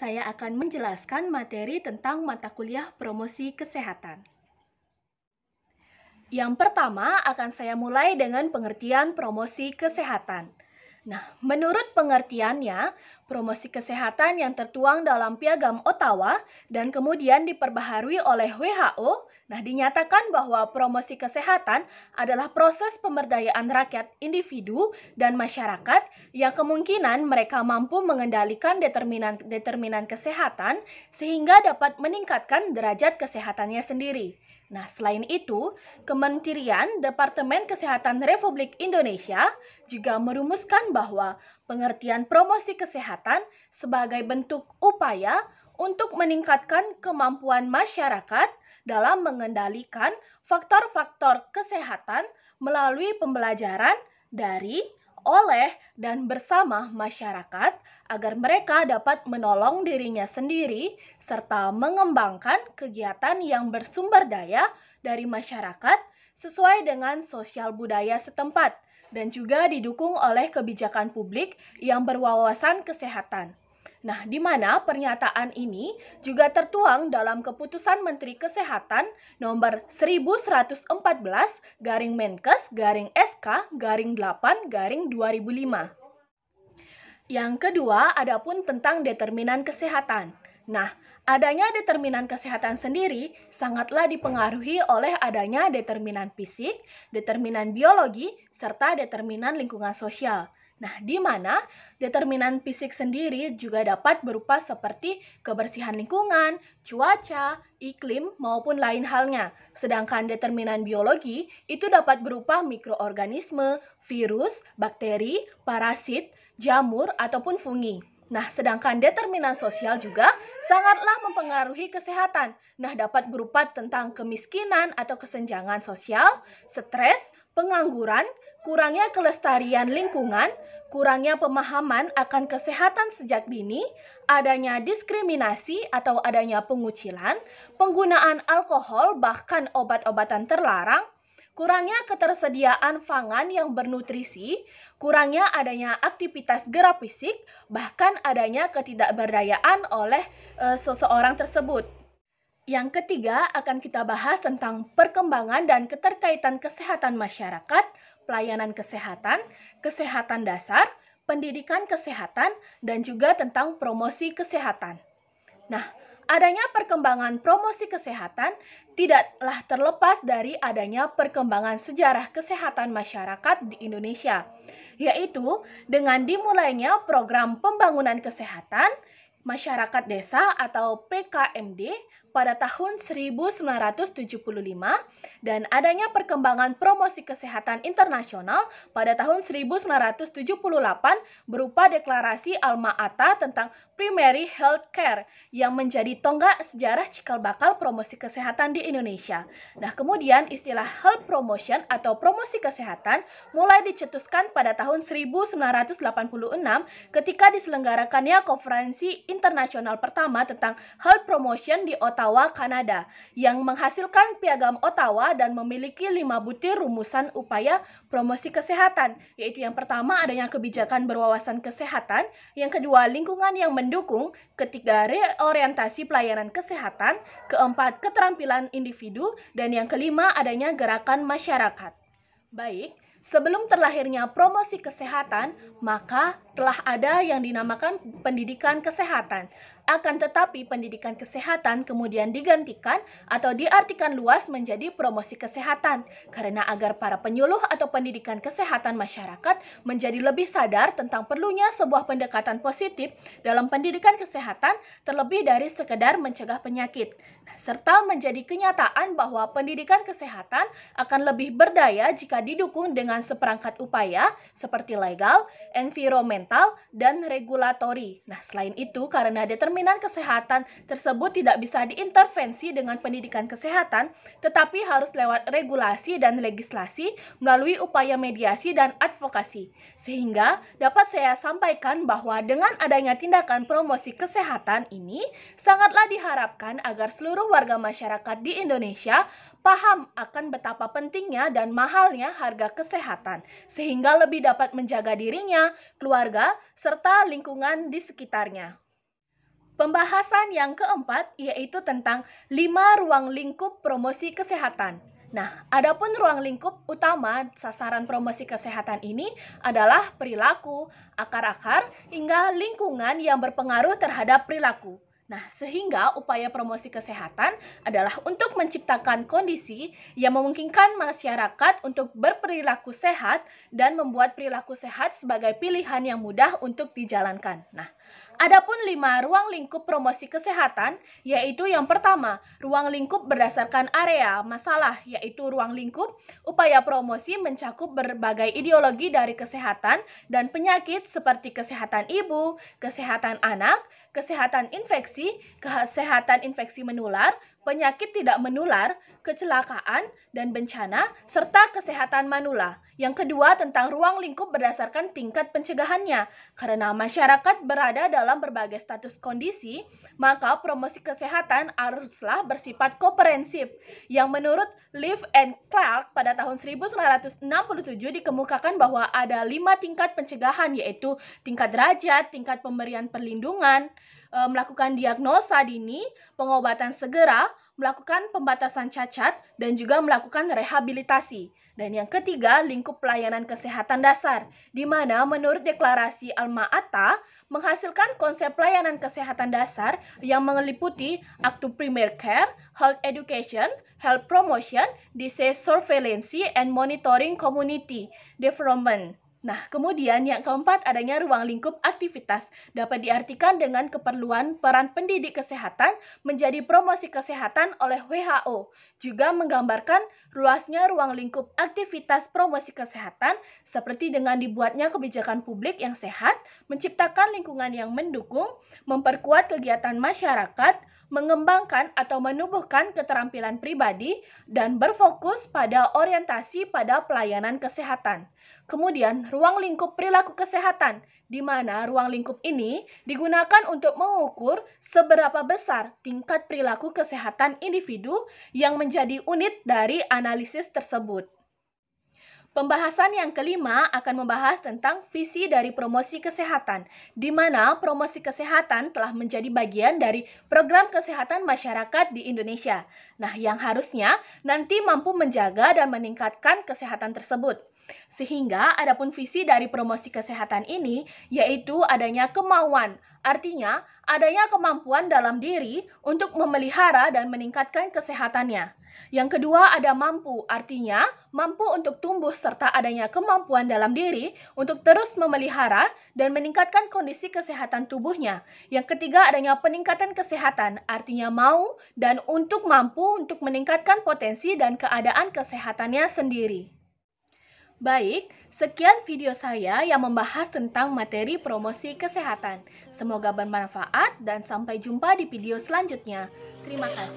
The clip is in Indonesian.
saya akan menjelaskan materi tentang mata kuliah promosi kesehatan. Yang pertama akan saya mulai dengan pengertian promosi kesehatan. Nah, menurut pengertiannya, promosi kesehatan yang tertuang dalam Piagam Ottawa dan kemudian diperbaharui oleh WHO, dinyatakan bahwa promosi kesehatan adalah proses pemberdayaan rakyat individu dan masyarakat yang kemungkinan mereka mampu mengendalikan determinan kesehatan sehingga dapat meningkatkan derajat kesehatannya sendiri. Nah, selain itu, Kementerian Departemen Kesehatan Republik Indonesia juga merumuskan bahwa pengertian promosi kesehatan sebagai bentuk upaya untuk meningkatkan kemampuan masyarakat dalam mengendalikan faktor-faktor kesehatan melalui pembelajaran dari, oleh, dan bersama masyarakat agar mereka dapat menolong dirinya sendiri serta mengembangkan kegiatan yang bersumber daya dari masyarakat sesuai dengan sosial budaya setempat dan juga didukung oleh kebijakan publik yang berwawasan kesehatan. Nah, di mana pernyataan ini juga tertuang dalam Keputusan Menteri Kesehatan nomor 1114 Menkes/SK/8/2005. Yang kedua, adapun tentang determinan kesehatan. Nah, adanya determinan kesehatan sendiri sangatlah dipengaruhi oleh adanya determinan fisik, determinan biologi, serta determinan lingkungan sosial. Nah, di mana determinan fisik sendiri juga dapat berupa seperti kebersihan lingkungan, cuaca, iklim, maupun lain halnya. Sedangkan determinan biologi itu dapat berupa mikroorganisme, virus, bakteri, parasit, jamur, ataupun fungi. Nah, sedangkan determinan sosial juga sangatlah mempengaruhi kesehatan. Nah, dapat berupa tentang kemiskinan atau kesenjangan sosial, stres, pengangguran, kurangnya kelestarian lingkungan, kurangnya pemahaman akan kesehatan sejak dini, adanya diskriminasi atau adanya pengucilan, penggunaan alkohol bahkan obat-obatan terlarang, kurangnya ketersediaan pangan yang bernutrisi, kurangnya adanya aktivitas gerak fisik, bahkan adanya ketidakberdayaan oleh seseorang tersebut. Yang ketiga akan kita bahas tentang perkembangan dan keterkaitan kesehatan masyarakat, pelayanan kesehatan, kesehatan dasar, pendidikan kesehatan, dan juga tentang promosi kesehatan. Nah, adanya perkembangan promosi kesehatan tidaklah terlepas dari adanya perkembangan sejarah kesehatan masyarakat di Indonesia, yaitu dengan dimulainya program pembangunan kesehatan masyarakat desa atau PKMD pada tahun 1975 dan adanya perkembangan promosi kesehatan internasional pada tahun 1978 berupa deklarasi Alma-Ata tentang primary health care yang menjadi tonggak sejarah cikal bakal promosi kesehatan di Indonesia. Nah, kemudian istilah health promotion atau promosi kesehatan mulai dicetuskan pada tahun 1986 ketika diselenggarakannya konferensi internasional pertama tentang health promotion di Ottawa, Kanada, yang menghasilkan Piagam Ottawa dan memiliki 5 butir rumusan upaya promosi kesehatan, yaitu yang pertama adanya kebijakan berwawasan kesehatan, yang kedua lingkungan yang mendukung, ketiga reorientasi pelayanan kesehatan, keempat keterampilan individu, dan yang kelima adanya gerakan masyarakat. Baik, sebelum terlahirnya promosi kesehatan, maka telah ada yang dinamakan pendidikan kesehatan. Akan tetapi pendidikan kesehatan kemudian digantikan atau diartikan luas menjadi promosi kesehatan karena agar para penyuluh atau pendidikan kesehatan masyarakat menjadi lebih sadar tentang perlunya sebuah pendekatan positif dalam pendidikan kesehatan terlebih dari sekedar mencegah penyakit, serta menjadi kenyataan bahwa pendidikan kesehatan akan lebih berdaya jika didukung dengan seperangkat upaya seperti legal, environmental, dan regulatori. Nah, selain itu, karena determinan kesehatan tersebut tidak bisa diintervensi dengan pendidikan kesehatan, tetapi harus lewat regulasi dan legislasi melalui upaya mediasi dan advokasi. Sehingga dapat saya sampaikan bahwa dengan adanya tindakan promosi kesehatan ini, sangatlah diharapkan agar seluruh warga masyarakat di Indonesia paham akan betapa pentingnya dan mahalnya harga kesehatan, sehingga lebih dapat menjaga dirinya, keluarga, serta lingkungan di sekitarnya. Pembahasan yang keempat yaitu tentang 5 ruang lingkup promosi kesehatan. Nah, adapun ruang lingkup utama sasaran promosi kesehatan ini adalah perilaku, akar-akar, hingga lingkungan yang berpengaruh terhadap perilaku. Nah, sehingga upaya promosi kesehatan adalah untuk menciptakan kondisi yang memungkinkan masyarakat untuk berperilaku sehat dan membuat perilaku sehat sebagai pilihan yang mudah untuk dijalankan. Nah, adapun 5 ruang lingkup promosi kesehatan, yaitu yang pertama, ruang lingkup berdasarkan area masalah, yaitu ruang lingkup upaya promosi mencakup berbagai ideologi dari kesehatan dan penyakit seperti kesehatan ibu, kesehatan anak, kesehatan infeksi menular, penyakit tidak menular, kecelakaan, dan bencana, serta kesehatan manula. Yang kedua tentang ruang lingkup berdasarkan tingkat pencegahannya. Karena masyarakat berada dalam berbagai status kondisi, maka promosi kesehatan haruslah bersifat komprehensif. Yang menurut Leaf and Clark pada tahun 1967 dikemukakan bahwa ada 5 tingkat pencegahan, yaitu tingkat derajat, tingkat pemberian perlindungan, melakukan diagnosa dini, pengobatan segera, melakukan pembatasan cacat, dan juga melakukan rehabilitasi. Dan yang ketiga, lingkup pelayanan kesehatan dasar, di mana menurut deklarasi Alma-Ata menghasilkan konsep pelayanan kesehatan dasar yang meliputi aktu primary care, health education, health promotion, disease surveillance, and monitoring community development. Nah, kemudian yang keempat adanya ruang lingkup aktivitas dapat diartikan dengan keperluan peran pendidik kesehatan menjadi promosi kesehatan oleh WHO. Juga menggambarkan luasnya ruang lingkup aktivitas promosi kesehatan seperti dengan dibuatnya kebijakan publik yang sehat, menciptakan lingkungan yang mendukung, memperkuat kegiatan masyarakat, mengembangkan atau menumbuhkan keterampilan pribadi, dan berfokus pada orientasi pada pelayanan kesehatan. Kemudian, ruang lingkup perilaku kesehatan, di mana ruang lingkup ini digunakan untuk mengukur seberapa besar tingkat perilaku kesehatan individu yang menjadi unit dari analisis tersebut. Pembahasan yang kelima akan membahas tentang visi dari promosi kesehatan, di mana promosi kesehatan telah menjadi bagian dari program kesehatan masyarakat di Indonesia. Nah, yang harusnya nanti mampu menjaga dan meningkatkan kesehatan tersebut. Sehingga adapun visi dari promosi kesehatan ini yaitu adanya kemauan, artinya adanya kemampuan dalam diri untuk memelihara dan meningkatkan kesehatannya. Yang kedua ada mampu, artinya mampu untuk tumbuh serta adanya kemampuan dalam diri untuk terus memelihara dan meningkatkan kondisi kesehatan tubuhnya. Yang ketiga adanya peningkatan kesehatan, artinya mau dan untuk mampu untuk meningkatkan potensi dan keadaan kesehatannya sendiri. Baik, sekian video saya yang membahas tentang materi promosi kesehatan. Semoga bermanfaat dan sampai jumpa di video selanjutnya. Terima kasih.